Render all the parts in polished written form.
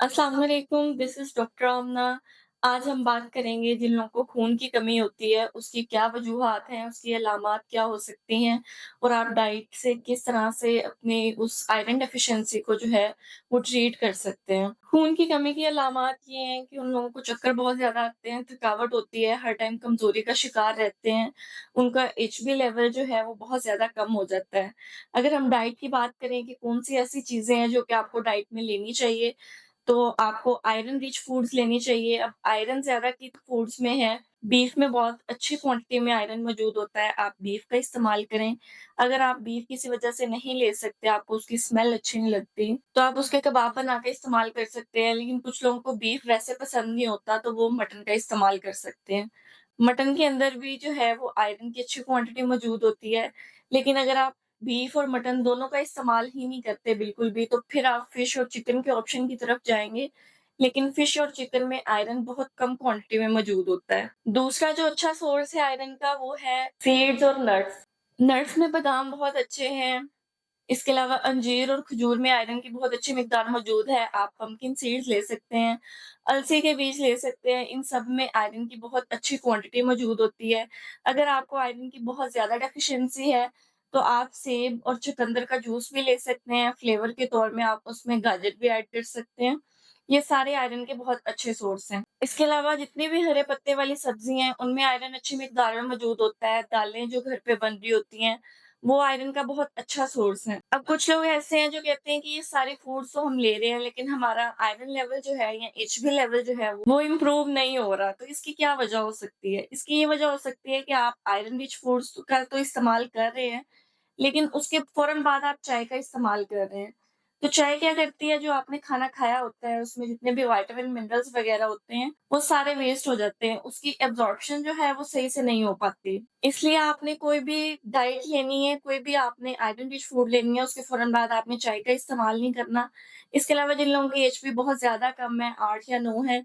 अस्सलाम वालेकुम, this is doctor आमना। आज हम बात करेंगे जिन लोगों को खून की कमी होती है, उसकी क्या वजूहात हैं, उसकी अलामात क्या हो सकती हैं और आप डाइट से किस तरह से अपनी उस आयरन डेफ़िशिएंसी को जो है, वो ट्रीट कर सकते हैं। खून की कमी की अलामात ये हैं कि उन लोगों को चक्कर बहुत ज़्यादा आते हैं, थकावट होती है, हर टाइम कमज़ोरी का शिकार रहते हैं, उनका एचबी लेवल जो है, वो बहुत ज़्यादा कम हो जाता है। अगर हम डाइट की बात करें कि कौन-सी ऐसी चीज़ें हैं जो कि आपको डाइट में लेनी चाहिए, तो आपको आयरन रिच फूड्स लेनी चाहिए। अब आयरन ज़्यादा किन फूड्स में है, बीफ में बहुत अच्छी क्वांटिटी में आयरन मौजूद होता है, आप बीफ का इस्तेमाल करें। अगर आप बीफ किसी वजह से नहीं ले सकते, आपको उसकी स्मेल अच्छी नहीं लगती, तो आप उसके कबाब बना के इस्तेमाल कर सकते हैं। लेकिन कुछ लोगों को बीफ वैसे पसंद नहीं होता, तो वो मटन का इस्तेमाल कर सकते हैं। मटन के अंदर भी जो है वो आयरन की अच्छी क्वांटिटी मौजूद होती है। लेकिन अगर आप बीफ और मटन दोनों का इस्तेमाल ही नहीं करते बिल्कुल भी, तो फिर आप फिश और चिकन के ऑप्शन की तरफ जाएँगे। लेकिन फिश और चिकन में आयरन बहुत कम क्वांटिटी में मौजूद होता है। दूसरा जो अच्छा सोर्स है आयरन का वो है सीड्स और नट्स। नट्स में बादाम बहुत अच्छे हैं। इसके अलावा अंजीर और खजूर में आयरन की बहुत अच्छी मिकदार मौजूद है। आप पम्पकिन सीड्स ले सकते हैं, अलसी के बीज ले सकते हैं, इन सब में आयरन की बहुत अच्छी क्वांटिटी मौजूद होती है। अगर आपको आयरन की बहुत ज़्यादा डेफ़िशिएंसी है, तो आप सेब और चुकंदर का जूस भी ले सकते हैं, फ्लेवर के तौर में आप उसमें गाजर भी ऐड कर सकते हैं। ये सारे आयरन के बहुत अच्छे सोर्स हैं। इसके अलावा जितनी भी हरे पत्ते वाली सब्ज़ी हैं, उनमें आयरन अच्छी मिकदार में मौजूद होता है। दालें जो घर पे बन रही होती हैं, वो आयरन का बहुत अच्छा सोर्स है। अब कुछ लोग ऐसे हैं जो कहते हैं कि ये सारे फूड्स तो हम ले रहे हैं, लेकिन हमारा आयरन लेवल जो है या एचबी लेवल जो है वो इम्प्रूव नहीं हो रहा। तो इसकी क्या वजह हो सकती है? इसकी ये वजह हो सकती है कि आप आयरन रिच फूड्स का तो इस्तेमाल कर रहे हैं, लेकिन उसके फ़ौरन बाद आप चाय का इस्तेमाल कर रहे हैं। तो चाय क्या करती है, जो आपने खाना खाया होता है, उसमें जितने भी विटामिन, मिनरल्स वगैरह होते हैं, वो सारे वेस्ट हो जाते हैं। उसकी एब्ज़ॉर्प्शन जो है, वो सही से नहीं हो पाती। इसलिए आपने कोई भी डाइट लेनी है, कोई भी आपने आयरन रिच फूड लेनी है, उसके फ़ौरन बाद आपने चाय का इस्तेमाल नहीं करना। इसके अलावा जिन लोगों की एचबी बहुत ज़्यादा कम है, 8 या 9 है,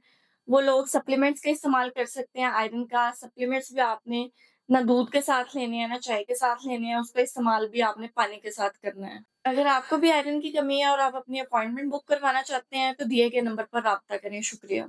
वो लोग सप्लीमेंट्स का इस्तेमाल कर सकते हैं आयरन का। सप्लीमेंट्स भी आपने ना दूध के साथ लेने हैं, ना चाय के साथ लेने हैं, उसका इस्तेमाल भी आपने पानी के साथ करना है। अगर आपको भी आयरन की कमी है और आप अपनी अपॉइंटमेंट बुक करवाना चाहते हैं, तो दिए गए नंबर पर राब्ता करें। शुक्रिया।